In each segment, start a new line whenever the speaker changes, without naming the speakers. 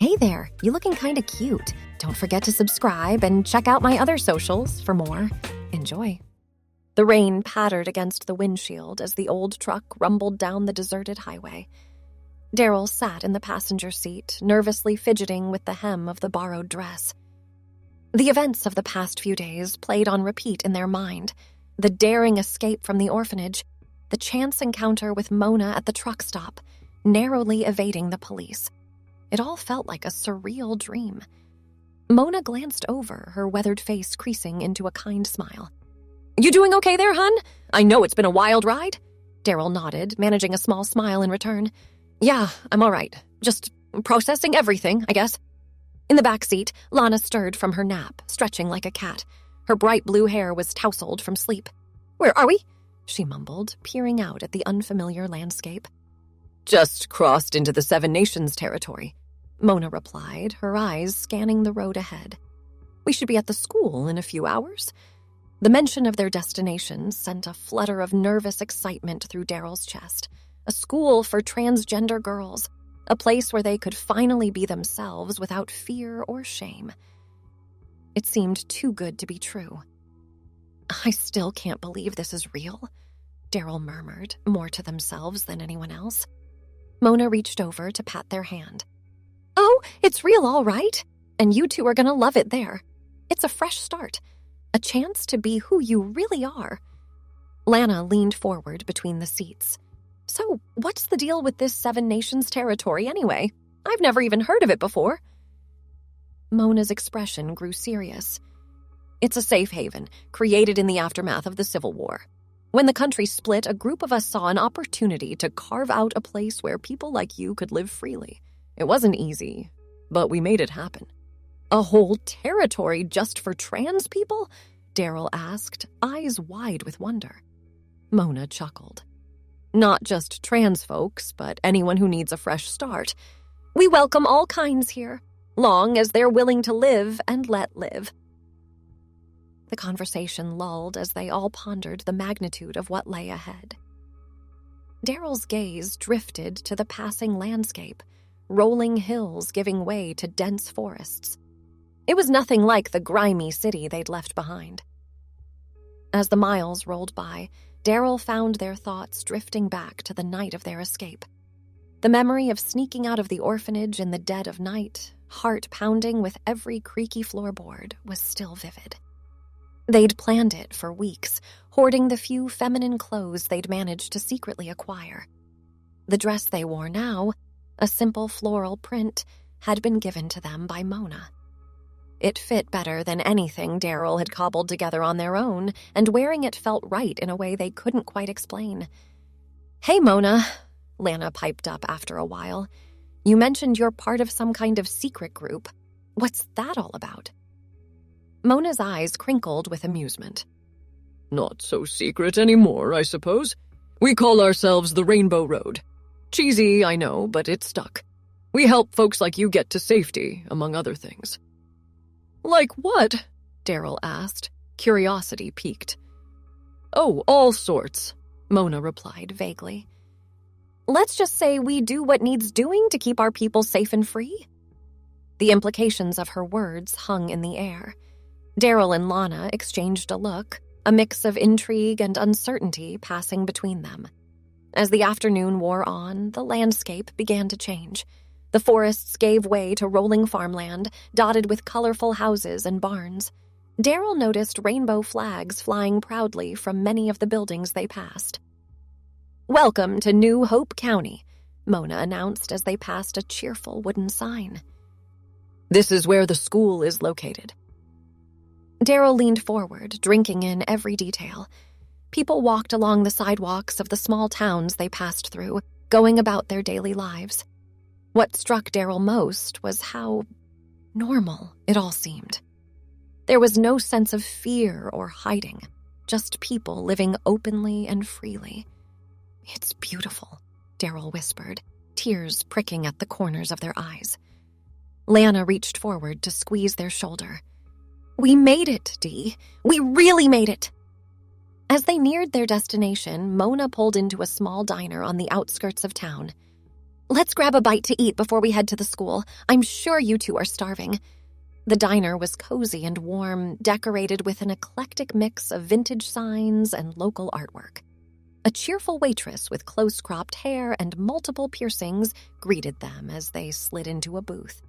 Hey there, you looking kinda cute. Don't forget to subscribe and check out my other socials for more. Enjoy. The rain pattered against the windshield as the old truck rumbled down the deserted highway. Daryl sat in the passenger seat, nervously fidgeting with the hem of the borrowed dress. The events of the past few days played on repeat in their mind. The daring escape from the orphanage, the chance encounter with Mona at the truck stop, narrowly evading the police. It all felt like a surreal dream. Mona glanced over, her weathered face creasing into a kind smile. "You doing okay there, hun? I know it's been a wild ride." Daryl nodded, managing a small smile in return. "Yeah, I'm all right. Just processing everything, I guess." In the back seat, Lana stirred from her nap, stretching like a cat. Her bright blue hair was tousled from sleep. "Where are we?" she mumbled, peering out at the unfamiliar landscape. "Just crossed into the Seven Nations territory," Mona replied, her eyes scanning the road ahead. "We should be at the school in a few hours." The mention of their destination sent a flutter of nervous excitement through Daryl's chest. A school for transgender girls, a place where they could finally be themselves without fear or shame. It seemed too good to be true. "I still can't believe this is real," Daryl murmured, more to themselves than anyone else. Mona reached over to pat their hand. "Oh, it's real, all right. And you two are going to love it there. It's a fresh start, a chance to be who you really are." Lana leaned forward between the seats. "So, what's the deal with this Seven Nations territory anyway? I've never even heard of it before." Mona's expression grew serious. "It's a safe haven, created in the aftermath of the Civil War. When the country split, a group of us saw an opportunity to carve out a place where people like you could live freely. It wasn't easy, but we made it happen." "A whole territory just for trans people?" Daryl asked, eyes wide with wonder. Mona chuckled. "Not just trans folks, but anyone who needs a fresh start. We welcome all kinds here, long as they're willing to live and let live." The conversation lulled as they all pondered the magnitude of what lay ahead. Daryl's gaze drifted to the passing landscape, rolling hills giving way to dense forests. It was nothing like the grimy city they'd left behind. As the miles rolled by, Daryl found their thoughts drifting back to the night of their escape. The memory of sneaking out of the orphanage in the dead of night, heart pounding with every creaky floorboard, was still vivid. They'd planned it for weeks, hoarding the few feminine clothes they'd managed to secretly acquire. The dress they wore now, a simple floral print, had been given to them by Mona. It fit better than anything Daryl had cobbled together on their own, and wearing it felt right in a way they couldn't quite explain. "Hey, Mona," Lana piped up after a while. "You mentioned you're part of some kind of secret group. What's that all about?" Mona's eyes crinkled with amusement.
"Not so secret anymore, I suppose. We call ourselves the Rainbow Road. Cheesy, I know, but it stuck. We help folks like you get to safety, among other things." "Like what?" Daryl asked, curiosity piqued. "Oh, all sorts," Mona replied vaguely. "Let's just say we do what needs doing to keep our people safe and free?" The implications of her words hung in the air. Daryl and Lana exchanged a look, a mix of intrigue and uncertainty passing between them. As the afternoon wore on, the landscape began to change. The forests gave way to rolling farmland, dotted with colorful houses and barns. Daryl noticed rainbow flags flying proudly from many of the buildings they passed. "Welcome to New Hope County," Mona announced as they passed a cheerful wooden sign. "This is where the school is located." Daryl leaned forward, drinking in every detail. People walked along the sidewalks of the small towns they passed through, going about their daily lives. What struck Daryl most was how normal it all seemed. There was no sense of fear or hiding, just people living openly and freely. "It's beautiful," Daryl whispered, tears pricking at the corners of their eyes. Lana reached forward to squeeze their shoulder. "We made it, Dee. We really made it." As they neared their destination, Mona pulled into a small diner on the outskirts of town.
Let's grab a bite to eat before we head to the school. I'm sure you two are starving. The diner was cozy and warm, decorated with an eclectic mix of vintage signs and local artwork. A cheerful waitress with close-cropped hair and multiple piercings greeted them as they slid into a booth.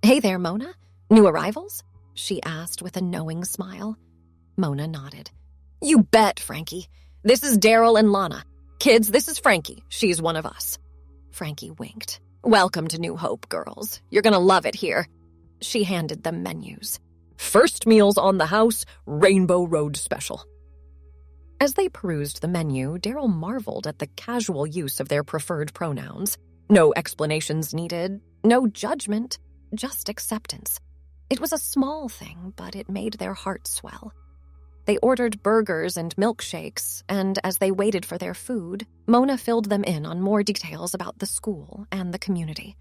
"Hey there, Mona. New arrivals?" she asked with a knowing smile. Mona nodded. "You bet, Frankie. This is Daryl and Lana. Kids, this is Frankie. She's one of us." Frankie winked. "Welcome to New Hope, girls. You're gonna love it here." She handed them menus.
"First meals on the house, Rainbow Road special."
As they perused the menu, Daryl marveled at the casual use of their preferred pronouns. No explanations needed, no judgment, just acceptance. It was a small thing, but it made their hearts swell. They ordered burgers and milkshakes, and as they waited for their food, Mona filled them in on more details about the school and the community.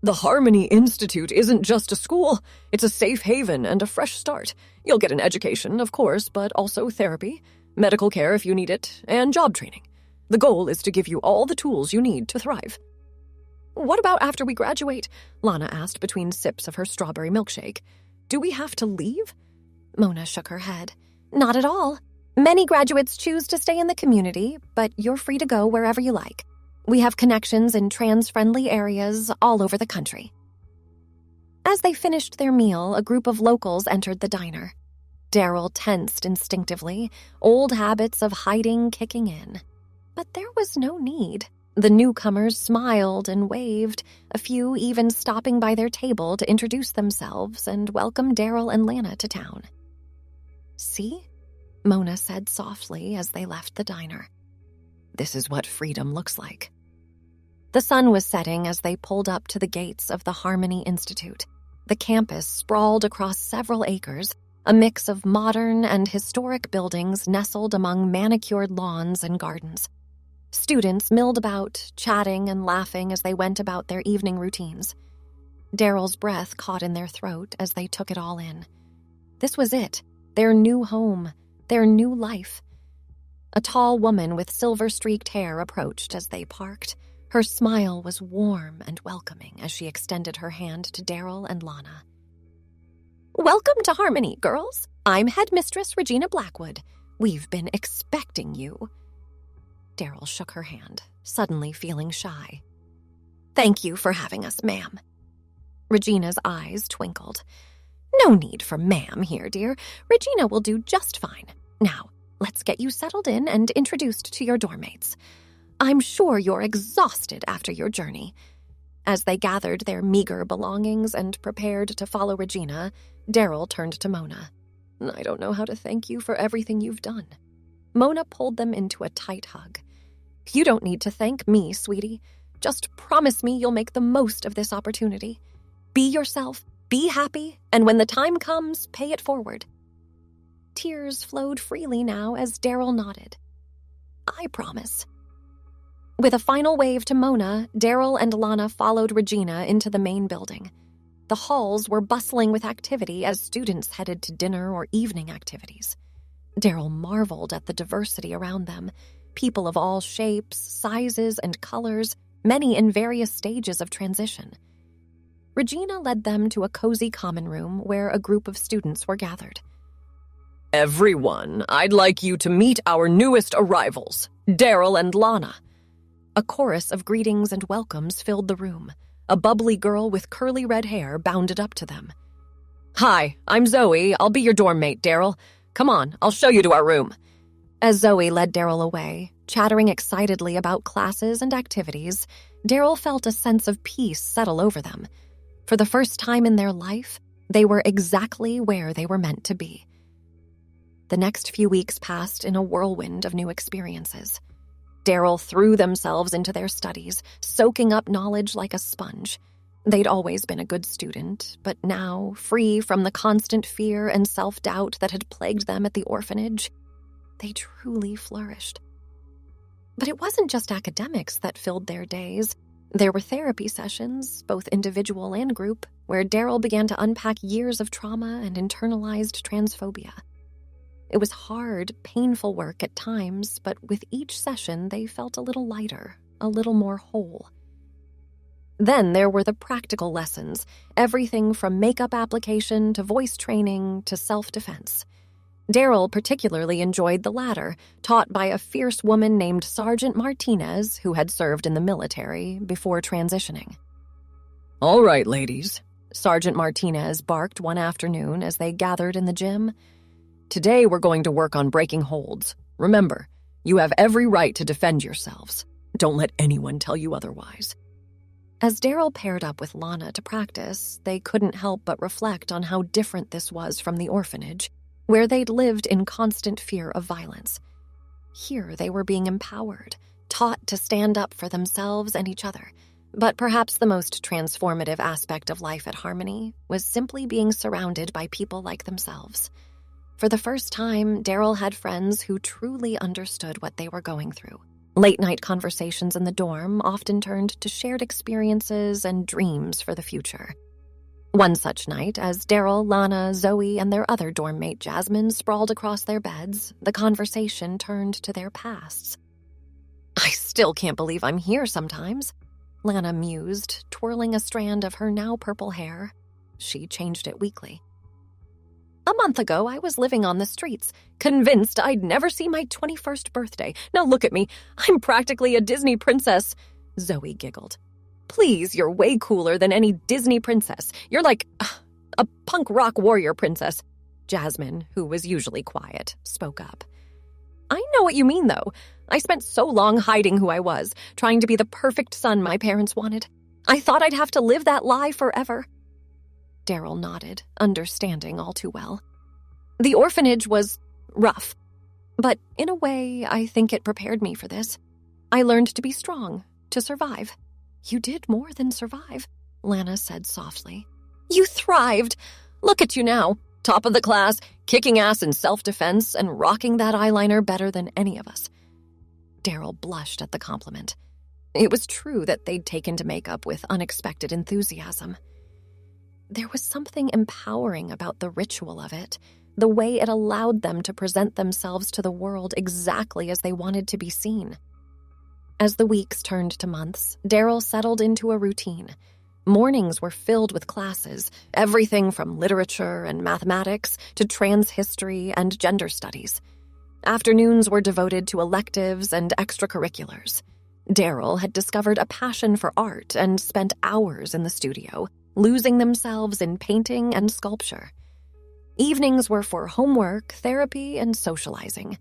"The Harmony Institute isn't just a school. It's a safe haven and a fresh start. You'll get an education, of course, but also therapy, medical care if you need it, and job training. The goal is to give you all the tools you need to thrive."
"What about after we graduate?" Lana asked between sips of her strawberry milkshake. "Do we have to leave?" Mona shook her head. "Not at all. Many graduates choose to stay in the community, but you're free to go wherever you like. We have connections in trans-friendly areas all over the country." As they finished their meal, a group of locals entered the diner. Daryl tensed instinctively, old habits of hiding kicking in. But there was no need. The newcomers smiled and waved, a few even stopping by their table to introduce themselves and welcome Daryl and Lana to town. "See?" Mona said softly as they left the diner. "This is what freedom looks like." The sun was setting as they pulled up to the gates of the Harmony Institute. The campus sprawled across several acres, a mix of modern and historic buildings nestled among manicured lawns and gardens. Students milled about, chatting and laughing as they went about their evening routines. Daryl's breath caught in their throat as they took it all in. This was it, their new home, their new life. A tall woman with silver-streaked hair approached as they parked. Her smile was warm and welcoming as she extended her hand to Daryl and Lana. "Welcome to Harmony, girls. I'm Headmistress Regina Blackwood. We've been expecting you." Daryl shook her hand, suddenly feeling shy. "Thank you for having us, ma'am." Regina's eyes twinkled. "No need for ma'am here, dear. Regina will do just fine. Now, let's get you settled in and introduced to your dorm mates. I'm sure you're exhausted after your journey." As they gathered their meager belongings and prepared to follow Regina, Daryl turned to Mona. "I don't know how to thank you for everything you've done." Mona pulled them into a tight hug. "You don't need to thank me, sweetie. Just promise me you'll make the most of this opportunity. Be yourself, be happy, and when the time comes, pay it forward." Tears flowed freely now as Daryl nodded. "I promise." With a final wave to Mona, Daryl and Lana followed Regina into the main building. The halls were bustling with activity as students headed to dinner or evening activities. Daryl marveled at the diversity around them, people of all shapes, sizes, and colors, many in various stages of transition. Regina led them to a cozy common room where a group of students were gathered.
"Everyone, I'd like you to meet our newest arrivals, Daryl and Lana."
A chorus of greetings and welcomes filled the room. A bubbly girl with curly red hair bounded up to them.
"Hi, I'm Zoe. I'll be your dorm mate, Daryl. Come on, I'll show you to our room."
As Zoe led Daryl away, chattering excitedly about classes and activities, Daryl felt a sense of peace settle over them. For the first time in their life, they were exactly where they were meant to be. The next few weeks passed in a whirlwind of new experiences. Daryl threw themselves into their studies, soaking up knowledge like a sponge. They'd always been a good student, but now, free from the constant fear and self-doubt that had plagued them at the orphanage, they truly flourished. But it wasn't just academics that filled their days. There were therapy sessions, both individual and group, where Daryl began to unpack years of trauma and internalized transphobia. It was hard, painful work at times, but with each session they felt a little lighter, a little more whole. Then there were the practical lessons, everything from makeup application to voice training to self-defense. Daryl particularly enjoyed the latter, taught by a fierce woman named Sergeant Martinez, who had served in the military before transitioning.
"All right, ladies,"
Sergeant Martinez barked one afternoon as they gathered in the gym.
"Today we're going to work on breaking holds. Remember, you have every right to defend yourselves. Don't let anyone tell you otherwise."
As Daryl paired up with Lana to practice, they couldn't help but reflect on how different this was from the orphanage, where they'd lived in constant fear of violence. Here they were being empowered, taught to stand up for themselves and each other. But perhaps the most transformative aspect of life at Harmony was simply being surrounded by people like themselves. For the first time, Daryl had friends who truly understood what they were going through. Late-night conversations in the dorm often turned to shared experiences and dreams for the future. One such night, as Daryl, Lana, Zoe, and their other dorm mate Jasmine sprawled across their beds, the conversation turned to their pasts.
"I still can't believe I'm here sometimes,"
Lana mused, twirling a strand of her now purple hair. She changed it weekly. "A month ago, I was living on the streets, convinced I'd never see my 21st birthday. Now look at me. I'm practically a Disney princess," Zoe giggled. "Please, you're way cooler than any Disney princess. You're like a punk rock warrior princess." Jasmine, who was usually quiet, spoke up. "I know what you mean, though. I spent so long hiding who I was, trying to be the perfect son my parents wanted. I thought I'd have to live that lie forever." Daryl nodded, understanding all too well. "The orphanage was rough, but in a way, I think it prepared me for this. I learned to be strong, to survive." "You did more than survive," Lana said softly. "You thrived. Look at you now, top of the class, kicking ass in self-defense and rocking that eyeliner better than any of us." Daryl blushed at the compliment. It was true that they'd taken to makeup with unexpected enthusiasm. There was something empowering about the ritual of it, the way it allowed them to present themselves to the world exactly as they wanted to be seen. As the weeks turned to months, Daryl settled into a routine. Mornings were filled with classes, everything from literature and mathematics to trans history and gender studies. Afternoons were devoted to electives and extracurriculars. Daryl had discovered a passion for art and spent hours in the studio, losing themselves in painting and sculpture. Evenings were for homework, therapy, and socializing.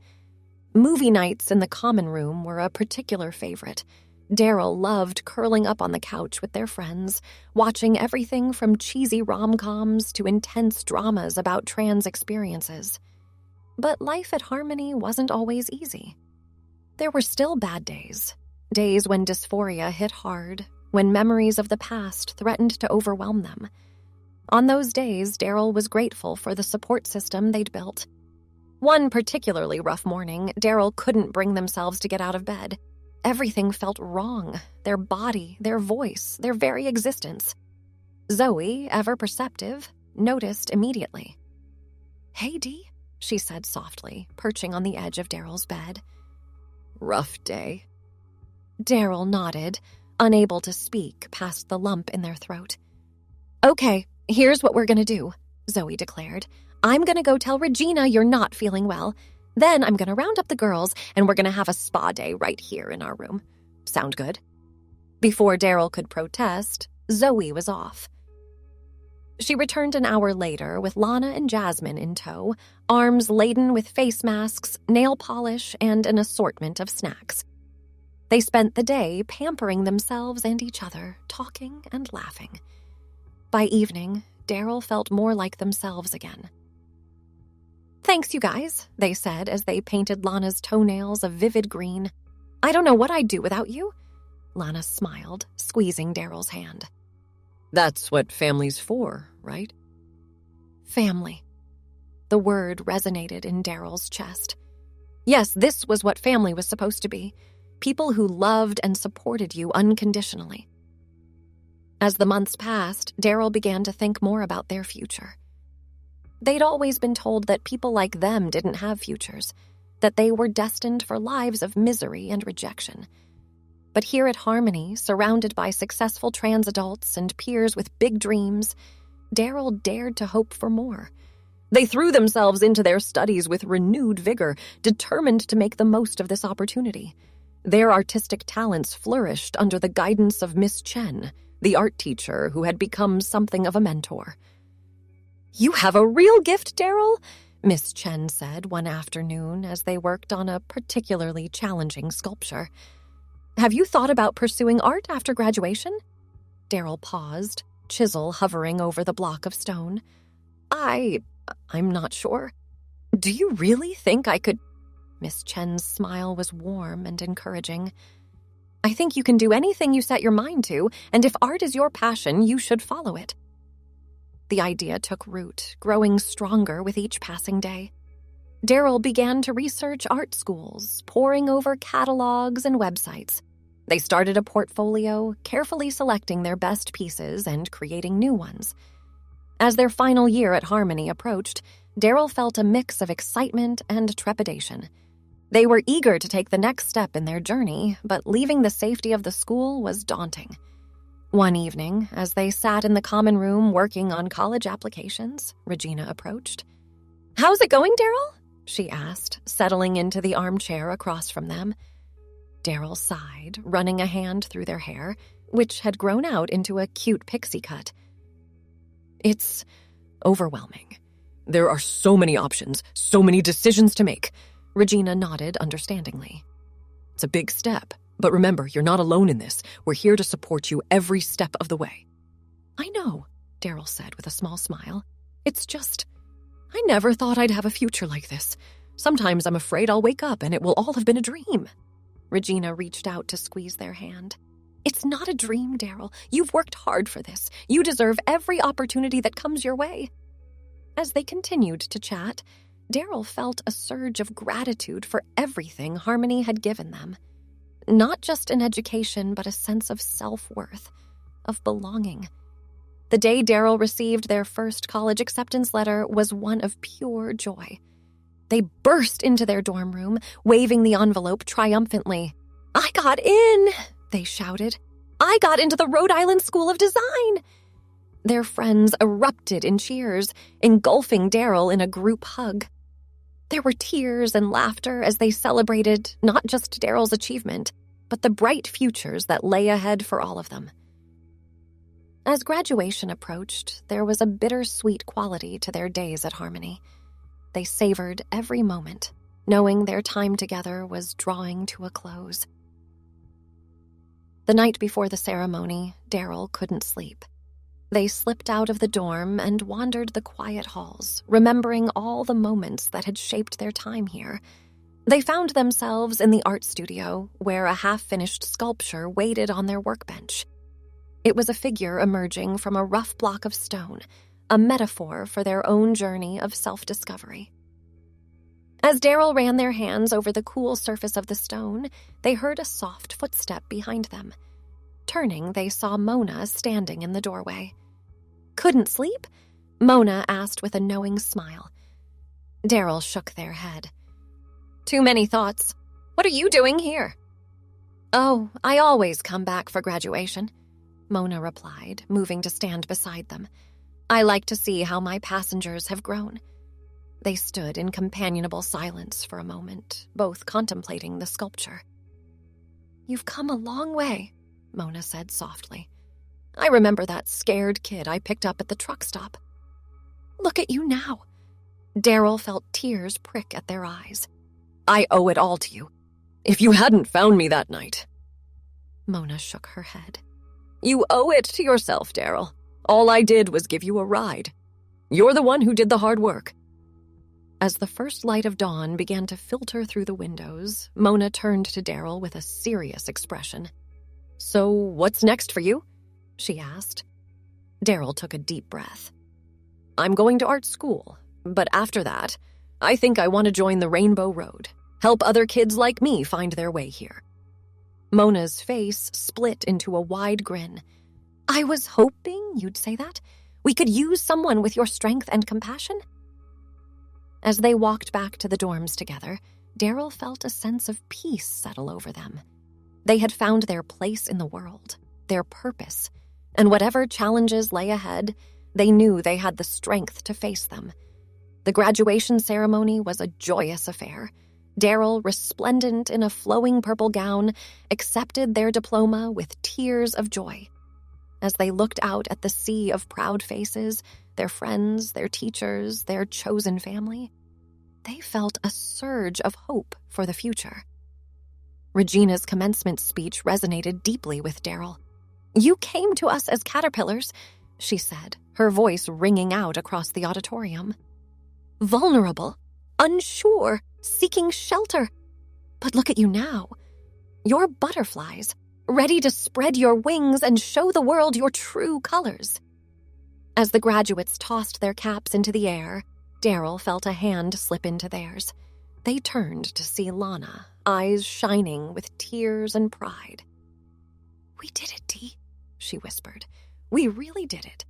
Movie nights in the common room were a particular favorite. Daryl loved curling up on the couch with their friends, watching everything from cheesy rom-coms to intense dramas about trans experiences. But life at Harmony wasn't always easy. There were still bad days when dysphoria hit hard, when memories of the past threatened to overwhelm them. On those days, Daryl was grateful for the support system they'd built. One particularly rough morning, Daryl couldn't bring themselves to get out of bed. Everything felt wrong, their body, their voice, their very existence. Zoe, ever perceptive, noticed immediately. "Hey, Dee," she said softly, perching on the edge of Daryl's bed.
"Rough day."
Daryl nodded, unable to speak past the lump in their throat. "Okay, here's what we're gonna do," Zoe declared. "I'm gonna go tell Regina you're not feeling well. Then I'm gonna round up the girls, and we're gonna have a spa day right here in our room. Sound good?" Before Daryl could protest, Zoe was off. She returned an hour later with Lana and Jasmine in tow, arms laden with face masks, nail polish, and an assortment of snacks. They spent the day pampering themselves and each other, talking and laughing. By evening, Daryl felt more like themselves again. "Thanks, you guys," they said as they painted Lana's toenails a vivid green. "I don't know what I'd do without you." Lana smiled, squeezing Daryl's hand.
"That's what family's for, right?"
Family. The word resonated in Daryl's chest. Yes, this was what family was supposed to be. People who loved and supported you unconditionally. As the months passed, Daryl began to think more about their future. They'd always been told that people like them didn't have futures, that they were destined for lives of misery and rejection. But here at Harmony, surrounded by successful trans adults and peers with big dreams, Daryl dared to hope for more. They threw themselves into their studies with renewed vigor, determined to make the most of this opportunity. Their artistic talents flourished under the guidance of Miss Chen, the art teacher who had become something of a mentor. "You have a real gift, Daryl," Miss Chen said one afternoon as they worked on a particularly challenging sculpture. "Have you thought about pursuing art after graduation?" Daryl paused, chisel hovering over the block of stone. I'm not sure. Do you really think I could?" Miss Chen's smile was warm and encouraging. "I think you can do anything you set your mind to, and if art is your passion, you should follow it." The idea took root, growing stronger with each passing day. Daryl began to research art schools, poring over catalogs and websites. They started a portfolio, carefully selecting their best pieces and creating new ones. As their final year at Harmony approached, Daryl felt a mix of excitement and trepidation. They were eager to take the next step in their journey, but leaving the safety of the school was daunting. One evening, as they sat in the common room working on college applications, Regina approached. "How's it going, Daryl?" she asked, settling into the armchair across from them. Daryl sighed, running a hand through their hair, which had grown out into a cute pixie cut.
"It's overwhelming. There are so many options, so many decisions to make." Regina nodded understandingly. "It's a big step, but remember, you're not alone in this. We're here to support you every step of the way."
"I know," Daryl said with a small smile. "It's just, I never thought I'd have a future like this. Sometimes I'm afraid I'll wake up and it will all have been a dream." Regina reached out to squeeze their hand. "It's not a dream, Daryl. You've worked hard for this. You deserve every opportunity that comes your way." As they continued to chat, Daryl felt a surge of gratitude for everything Harmony had given them. Not just an education, but a sense of self-worth, of belonging. The day Daryl received their first college acceptance letter was one of pure joy. They burst into their dorm room, waving the envelope triumphantly. "I got in!" they shouted. "I got into the Rhode Island School of Design!" Their friends erupted in cheers, engulfing Daryl in a group hug. There were tears and laughter as they celebrated not just Daryl's achievement, but the bright futures that lay ahead for all of them. As graduation approached, there was a bittersweet quality to their days at Harmony. They savored every moment, knowing their time together was drawing to a close. The night before the ceremony, Daryl couldn't sleep. They slipped out of the dorm and wandered the quiet halls, remembering all the moments that had shaped their time here. They found themselves in the art studio, where a half-finished sculpture waited on their workbench. It was a figure emerging from a rough block of stone, a metaphor for their own journey of self-discovery. As Daryl ran their hands over the cool surface of the stone, they heard a soft footstep behind them. Turning, they saw Mona standing in the doorway. "Couldn't sleep?" Mona asked with a knowing smile. Daryl shook their head. "Too many thoughts. What are you doing here?" "Oh, I always come back for graduation," Mona replied, moving to stand beside them. "I like to see how my passengers have grown." They stood in companionable silence for a moment, both contemplating the sculpture. "You've come a long way," Mona said softly. "I remember that scared kid I picked up at the truck stop. Look at you now." Daryl felt tears prick at their eyes.
"I owe it all to you. If you hadn't found me that night..."
Mona shook her head.
"You owe it to yourself, Daryl. All I did was give you a ride. You're the one who did the hard work."
As the first light of dawn began to filter through the windows, Mona turned to Daryl with a serious expression.
"So, what's next for you?"
she asked. Daryl took a deep breath.
"I'm going to art school, but after that, I think I want to join the Rainbow Road, help other kids like me find their way here."
Mona's face split into a wide grin. "I was hoping you'd say that. We could use someone with your strength and compassion." As they walked back to the dorms together, Daryl felt a sense of peace settle over them. They had found their place in the world, their purpose, and whatever challenges lay ahead, they knew they had the strength to face them. The graduation ceremony was a joyous affair. Daryl, resplendent in a flowing purple gown, accepted their diploma with tears of joy. As they looked out at the sea of proud faces, their friends, their teachers, their chosen family, they felt a surge of hope for the future. Regina's commencement speech resonated deeply with Daryl. "You came to us as caterpillars," she said, her voice ringing out across the auditorium. "Vulnerable, unsure, seeking shelter. But look at you now. You're butterflies, ready to spread your wings and show the world your true colors." As the graduates tossed their caps into the air, Daryl felt a hand slip into theirs. They turned to see Lana, eyes shining with tears and pride. "We did it, Dee," she whispered. "We really did it."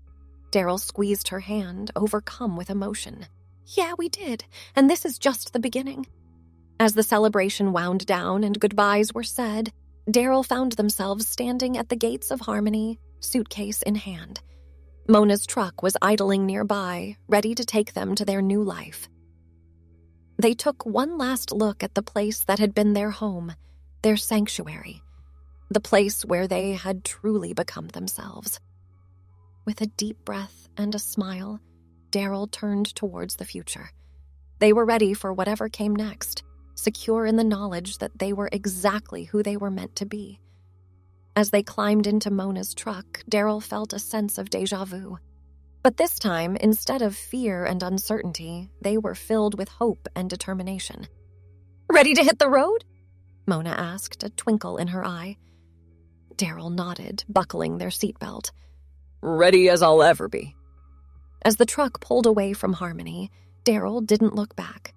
Daryl squeezed her hand, overcome with emotion. "Yeah, we did, and this is just the beginning." As the celebration wound down and goodbyes were said, Daryl found themselves standing at the gates of Harmony, suitcase in hand. Mona's truck was idling nearby, ready to take them to their new life. They took one last look at the place that had been their home, their sanctuary, the place where they had truly become themselves. With a deep breath and a smile, Daryl turned towards the future. They were ready for whatever came next, secure in the knowledge that they were exactly who they were meant to be. As they climbed into Mona's truck, Daryl felt a sense of déjà vu. But this time, instead of fear and uncertainty, they were filled with hope and determination. "Ready to hit the road?" Mona asked, a twinkle in her eye. Daryl nodded, buckling their seatbelt.
"Ready as I'll ever be."
As the truck pulled away from Harmony, Daryl didn't look back.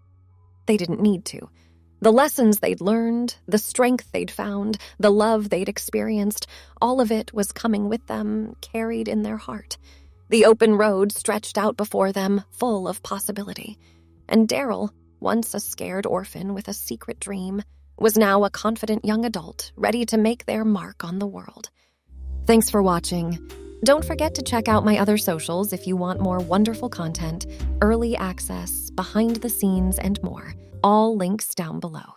They didn't need to. The lessons they'd learned, the strength they'd found, the love they'd experienced, all of it was coming with them, carried in their heart. The open road stretched out before them, full of possibility. And Daryl, once a scared orphan with a secret dream, was now a confident young adult ready to make their mark on the world. Thanks for watching. Don't forget to check out my other socials if you want more wonderful content, early access, behind the scenes, and more. All links down below.